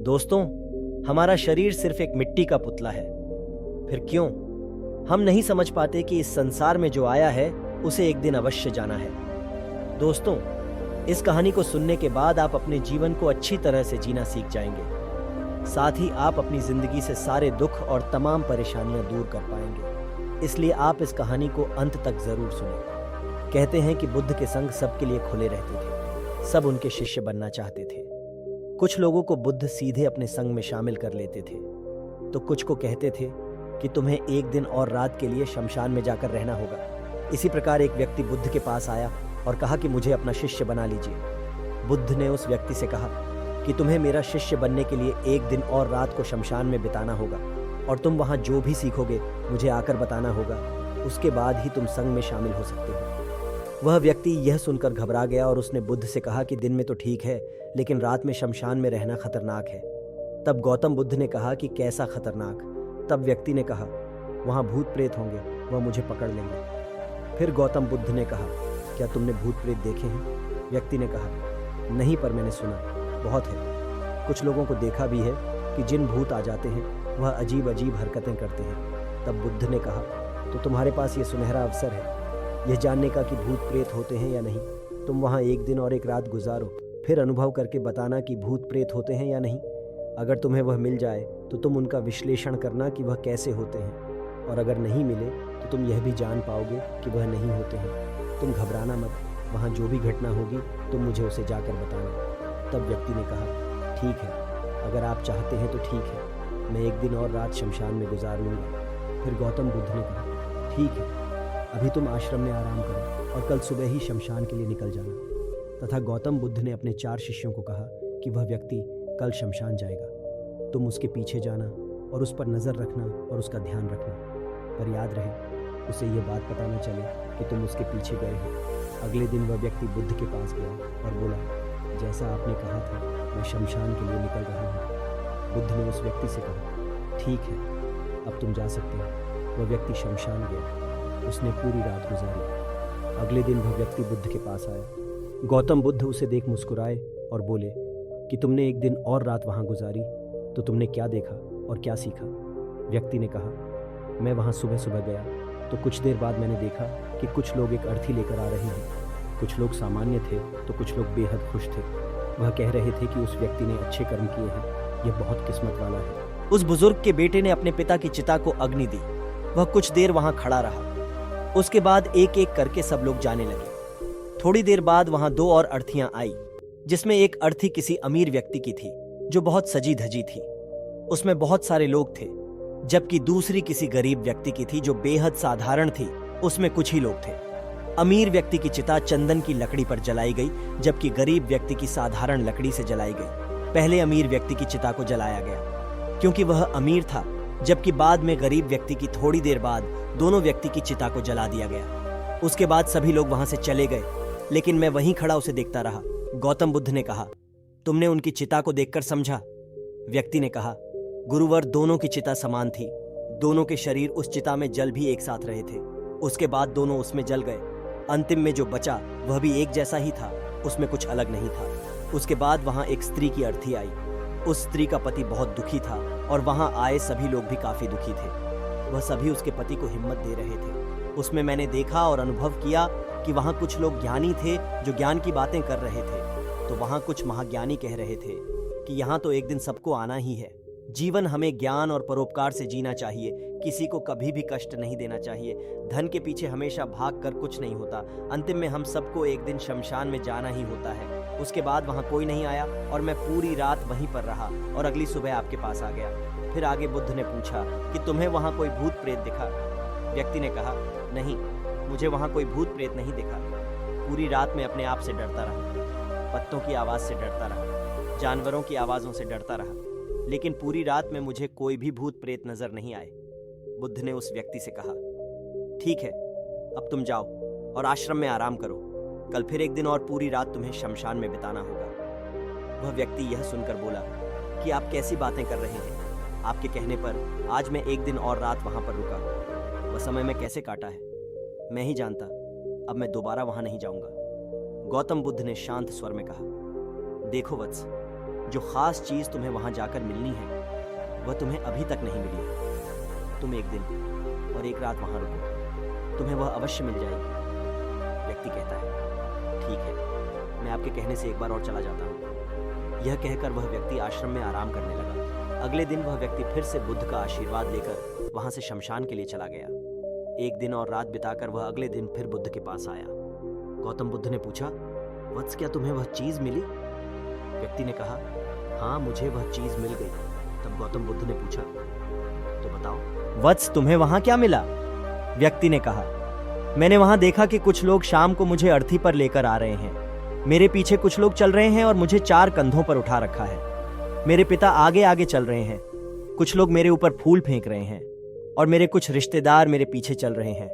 दोस्तों, हमारा शरीर सिर्फ एक मिट्टी का पुतला है। फिर क्यों हम नहीं समझ पाते कि इस संसार में जो आया है उसे एक दिन अवश्य जाना है। दोस्तों, इस कहानी को सुनने के बाद आप अपने जीवन को अच्छी तरह से जीना सीख जाएंगे। साथ ही आप अपनी जिंदगी से सारे दुख और तमाम परेशानियां दूर कर पाएंगे। इसलिए आप इस कहानी को अंत तक जरूर सुनें। कहते हैं कि बुद्ध के संग सबके लिए खुले रहते थे, सब उनके शिष्य बनना चाहते थे। कुछ लोगों को बुद्ध सीधे अपने संग में शामिल कर लेते थे, तो कुछ को कहते थे कि तुम्हें एक दिन और रात के लिए शमशान में जाकर रहना होगा। इसी प्रकार एक व्यक्ति बुद्ध के पास आया और कहा कि मुझे अपना शिष्य बना लीजिए। बुद्ध ने उस व्यक्ति से कहा कि तुम्हें मेरा शिष्य बनने के लिए एक दिन और रात को शमशान में बिताना होगा और तुम वहां जो भी सीखोगे मुझे आकर बताना होगा। उसके बाद ही तुम संग में शामिल हो सकते हो। वह व्यक्ति यह सुनकर घबरा गया और उसने बुद्ध से कहा कि दिन में तो ठीक है, लेकिन रात में शमशान में रहना खतरनाक है। तब गौतम बुद्ध ने कहा कि कैसा खतरनाक? तब व्यक्ति ने कहा, वहां भूत प्रेत होंगे, वह मुझे पकड़ लेंगे। फिर गौतम बुद्ध ने कहा, क्या तुमने भूत प्रेत देखे हैं? व्यक्ति ने कहा, नहीं, पर मैंने सुना बहुत है। कुछ लोगों को देखा भी है कि जिन भूत आ जाते हैं वह अजीब अजीब हरकतें करते हैं। तब बुद्ध ने कहा, तो तुम्हारे पास ये सुनहरा अवसर है यह जानने का कि भूत प्रेत होते हैं या नहीं। तुम वहाँ एक दिन और एक रात गुजारो, फिर अनुभव करके बताना कि भूत प्रेत होते हैं या नहीं। अगर तुम्हें वह मिल जाए तो तुम उनका विश्लेषण करना कि वह कैसे होते हैं, और अगर नहीं मिले तो तुम यह भी जान पाओगे कि वह नहीं होते हैं। तुम घबराना मत, वहाँ जो भी घटना होगी तुम मुझे उसे जाकर बताना। तब व्यक्ति ने कहा, ठीक है, अगर आप चाहते हैं तो ठीक है, मैं एक दिन और रात शमशान में गुजार लूँगा। फिर गौतम बुद्ध ने कहा, ठीक है, अभी तुम आश्रम में आराम करो और कल सुबह ही शमशान के लिए निकल जाना। तथा गौतम बुद्ध ने अपने 4 शिष्यों को कहा कि वह व्यक्ति कल शमशान जाएगा, तुम उसके पीछे जाना और उस पर नज़र रखना और उसका ध्यान रखना, पर याद रहे उसे यह बात पता न चले कि तुम उसके पीछे गए हो। अगले दिन वह व्यक्ति बुद्ध के पास गया और बोला, जैसा आपने कहा था मैं शमशान के लिए निकल रहा हूँ। बुद्ध ने उस व्यक्ति से कहा, ठीक है, अब तुम जा सकते हो। वह व्यक्ति शमशान गया, उसने पूरी रात गुजारी। अगले दिन वह व्यक्ति बुद्ध के पास आया। गौतम बुद्ध उसे देख मुस्कुराए और बोले कि तुमने एक दिन और रात वहाँ गुजारी, तो तुमने क्या देखा और क्या सीखा? व्यक्ति ने कहा, मैं वहाँ सुबह सुबह गया तो कुछ देर बाद मैंने देखा कि कुछ लोग एक अर्थी लेकर आ रहे हैं। कुछ लोग सामान्य थे तो कुछ लोग बेहद खुश थे। वह कह रहे थे कि उस व्यक्ति ने अच्छे कर्म किए हैं, यह बहुत किस्मत वाला है। उस बुजुर्ग के बेटे ने अपने पिता की चिता को अग्नि दी। वह कुछ देर वहाँ खड़ा रहा। उसके बाद एक एक करके सब लोग जाने लगे। थोड़ी देर बाद वहाँ 2 और अर्थियां आई, जिसमें एक अर्थी किसी अमीर व्यक्ति की थी जो बहुत सजी धजी थी। उसमें बहुत सारे लोग थे, जबकि दूसरी किसी गरीब व्यक्ति की थी जो बेहद साधारण थी, उसमें कुछ ही लोग थे। अमीर व्यक्ति की चिता चंदन की लकड़ी पर जलाई गई, जबकि गरीब व्यक्ति की साधारण लकड़ी से जलाई गई। पहले अमीर व्यक्ति की चिता को जलाया गया क्योंकि वह अमीर था, जबकि बाद में गरीब व्यक्ति की थोड़ी देर बाद दोनों व्यक्ति की चिता को जला दिया गया। उसके बाद सभी लोग वहां से चले गए, लेकिन मैं वहीं खड़ा उसे देखता रहा। गौतम बुद्ध ने कहा, तुमने उनकी चिता को देखकर समझा? व्यक्ति ने कहा, गुरुवर, दोनों की चिता समान थी। दोनों के शरीर उस चिता में जल भी एक साथ रहे थे। उसके बाद दोनों उसमें जल गए। अंतिम में जो बचा वह भी एक जैसा ही था, उसमें कुछ अलग नहीं था। उसके बाद वहां एक स्त्री की अर्थी आई। उस स्त्री का पति बहुत दुखी था और वहां आए सभी लोग भी काफी दुखी थे। वह सभी उसके पति को हिम्मत दे रहे थे। उसमें मैंने देखा और अनुभव किया कि वहां कुछ लोग ज्ञानी थे जो ज्ञान की बातें कर रहे थे, तो वहां कुछ महाज्ञानी कह रहे थे कि यहाँ तो एक दिन सबको आना ही है। जीवन हमें ज्ञान और परोपकार से जीना चाहिए, किसी को कभी भी कष्ट नहीं देना चाहिए। धन के पीछे हमेशा भाग कर कुछ नहीं होता। अंतिम में हम सबको एक दिन शमशान में जाना ही होता है। उसके बाद वहाँ कोई नहीं आया और मैं पूरी रात वहीं पर रहा और अगली सुबह आपके पास आ गया। फिर आगे बुद्ध ने पूछा कि तुम्हें वहाँ कोई भूत प्रेत दिखा? व्यक्ति ने कहा, नहीं, मुझे वहाँ कोई भूत प्रेत नहीं दिखा। पूरी रात में अपने आप से डरता रहा, पत्तों की आवाज़ से डरता रहा, जानवरों की आवाज़ों से डरता रहा, लेकिन पूरी रात में मुझे कोई भी भूत प्रेत नजर नहीं आए। बुद्ध ने उस व्यक्ति से कहा, ठीक है, अब तुम जाओ और आश्रम में आराम करो। कल फिर एक दिन और पूरी रात तुम्हें शमशान में बिताना होगा। वह व्यक्ति यह सुनकर बोला कि आप कैसी बातें कर रहे हैं? आपके कहने पर आज मैं एक दिन और रात वहां पर रुका। वह समय मैं कैसे काटा है मैं ही जानता। अब मैं दोबारा वहां नहीं जाऊंगा। गौतम बुद्ध ने शांत स्वर में कहा, देखो वत्स, जो खास चीज तुम्हें वहां जाकर मिलनी है वह तुम्हें अभी तक नहीं मिली है। तुम एक दिन और एक रात वहां रुको, तुम्हें वह अवश्य मिल जाएगी। व्यक्ति कहता है, ठीक है, मैं आपके कहने से एक बार और चला जाता हूँ। यह कहकर वह व्यक्ति आश्रम में आराम करने लगा। अगले दिन वह व्यक्ति फिर से बुद्ध का आशीर्वाद लेकर वहां से शमशान के लिए चला गया। एक दिन और रात बिताकर वह अगले दिन फिर बुद्ध के पास आया। गौतम बुद्ध ने पूछा, वत्स, क्या तुम्हें वह चीज मिली? व्यक्ति ने कहा, हाँ, मुझे वह चीज मिल गई। तब गौतम बुद्ध ने पूछा, तो बताओ वत्स, तुम्हें वहां क्या मिला? व्यक्ति ने कहा, मैंने वहां देखा कि कुछ लोग शाम को मुझे अर्थी पर लेकर आ रहे हैं। मेरे पीछे कुछ लोग चल रहे हैं और मुझे 4 कंधों पर उठा रखा है। मेरे पिता आगे आगे चल रहे हैं। कुछ लोग मेरे ऊपर फूल फेंक रहे हैं और मेरे कुछ रिश्तेदार मेरे पीछे चल रहे हैं।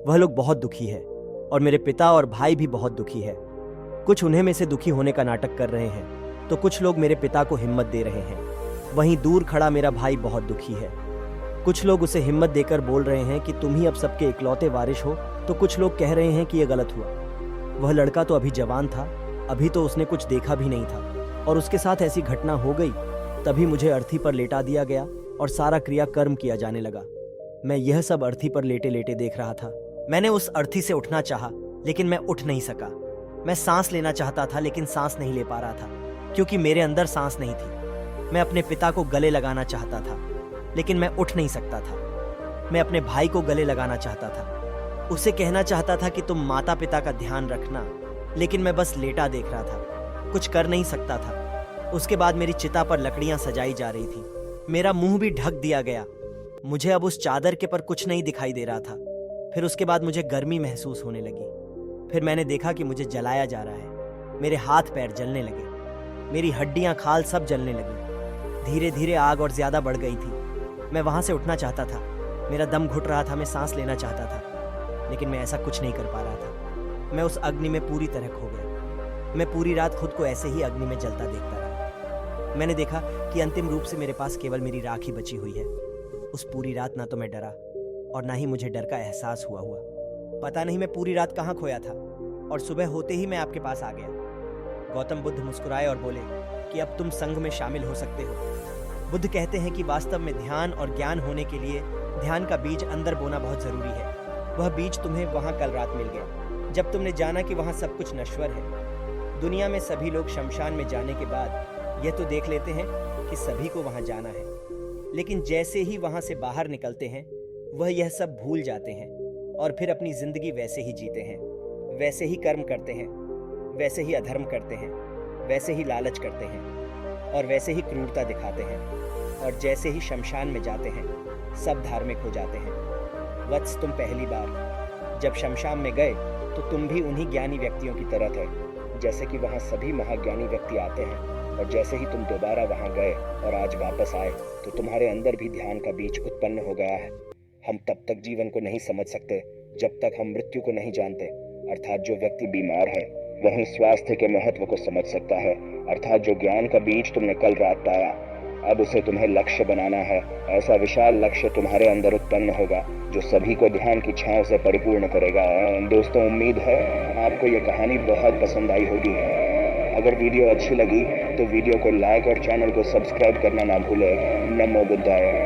वह लोग बहुत दुखी है और मेरे पिता और भाई भी बहुत दुखी है। कुछ उन्हें में से दुखी होने का नाटक कर रहे हैं तो कुछ लोग मेरे पिता को हिम्मत दे रहे हैं। वहीं दूर खड़ा मेरा भाई बहुत दुखी है। कुछ लोग उसे हिम्मत देकर बोल रहे हैं कि तुम ही अब सबके इकलौते वारिस हो, तो कुछ लोग कह रहे हैं कि यह गलत हुआ। वह लड़का तो अभी जवान था, अभी तो उसने कुछ देखा भी नहीं था और उसके साथ ऐसी घटना हो गई। तभी मुझे अर्थी पर लेटा दिया गया और सारा क्रियाकर्म किया जाने लगा। मैं यह सब अर्थी पर लेटे लेटे देख रहा था। मैंने उस अर्थी से उठना चाहा, लेकिन मैं उठ नहीं सका। मैं सांस लेना चाहता था, लेकिन सांस नहीं ले पा रहा था, क्योंकि मेरे अंदर सांस नहीं थी। मैं अपने पिता को गले लगाना चाहता था, लेकिन मैं उठ नहीं सकता था। मैं अपने भाई को गले लगाना चाहता था, उसे कहना चाहता था कि तुम माता पिता का ध्यान रखना, लेकिन मैं बस लेटा देख रहा था, कुछ कर नहीं सकता था। उसके बाद मेरी चिता पर लकड़ियां सजाई जा रही थी। मेरा मुंह भी ढक दिया गया। मुझे अब उस चादर के पर कुछ नहीं दिखाई दे रहा था। फिर उसके बाद मुझे गर्मी महसूस होने लगी। फिर मैंने देखा कि मुझे जलाया जा रहा है। मेरे हाथ पैर जलने लगे, मेरी हड्डियां खाल सब जलने लगी। धीरे धीरे आग और ज्यादा बढ़ गई थी। मैं वहां से उठना चाहता था, मेरा दम घुट रहा था, मैं सांस लेना चाहता था, लेकिन मैं ऐसा कुछ नहीं कर पा रहा था। मैं उस अग्नि में पूरी तरह खो गया। मैं पूरी रात खुद को ऐसे ही अग्नि में जलता देखता रहा। मैंने देखा कि अंतिम रूप से मेरे पास केवल मेरी राख ही बची हुई है। उस पूरी रात ना तो मैं डरा और ना ही मुझे डर का एहसास हुआ। पता नहीं मैं पूरी रात कहाँ खोया था और सुबह होते ही मैं आपके पास आ गया। गौतम बुद्ध मुस्कुराए और बोले कि अब तुम संघ में शामिल हो सकते हो। बुद्ध कहते हैं कि वास्तव में ध्यान और ज्ञान होने के लिए ध्यान का बीज अंदर बोना बहुत जरूरी है। वह बीज तुम्हें वहां कल रात मिल गया, जब तुमने जाना कि वहां सब कुछ नश्वर है। दुनिया में सभी लोग शमशान में जाने के बाद यह तो देख लेते हैं कि सभी को वहां जाना है, लेकिन जैसे ही वहां से बाहर निकलते हैं वह यह सब भूल जाते हैं और फिर अपनी जिंदगी वैसे ही जीते हैं, वैसे ही कर्म करते हैं, वैसे ही अधर्म करते हैं, वैसे ही लालच करते हैं और वैसे ही क्रूरता दिखाते हैं। और जैसे ही शमशान में जाते हैं सब धार्मिक हो जाते हैं। वत्स, तुम पहली बार जब शमशान में गए तो तुम भी उन्हीं ज्ञानी व्यक्तियों की तरह थे, जैसे कि वहाँ सभी महाज्ञानी व्यक्ति आते हैं। और जैसे ही तुम दोबारा वहाँ गए और आज वापस आए तो तुम्हारे अंदर भी ध्यान का बीज उत्पन्न हो गया है। हम तब तक जीवन को नहीं समझ सकते जब तक हम मृत्यु को नहीं जानते। अर्थात जो व्यक्ति बीमार है वही स्वास्थ्य के महत्व को समझ सकता है। अर्थात जो ज्ञान का बीज तुमने कल रात पाया, अब उसे तुम्हें लक्ष्य बनाना है। ऐसा विशाल लक्ष्य तुम्हारे अंदर उत्पन्न होगा जो सभी को ध्यान की छांव से परिपूर्ण करेगा। दोस्तों, उम्मीद है आपको ये कहानी बहुत पसंद आई होगी। अगर वीडियो अच्छी लगी तो वीडियो को लाइक और चैनल को सब्सक्राइब करना ना भूलें। नमो बुद्धाय।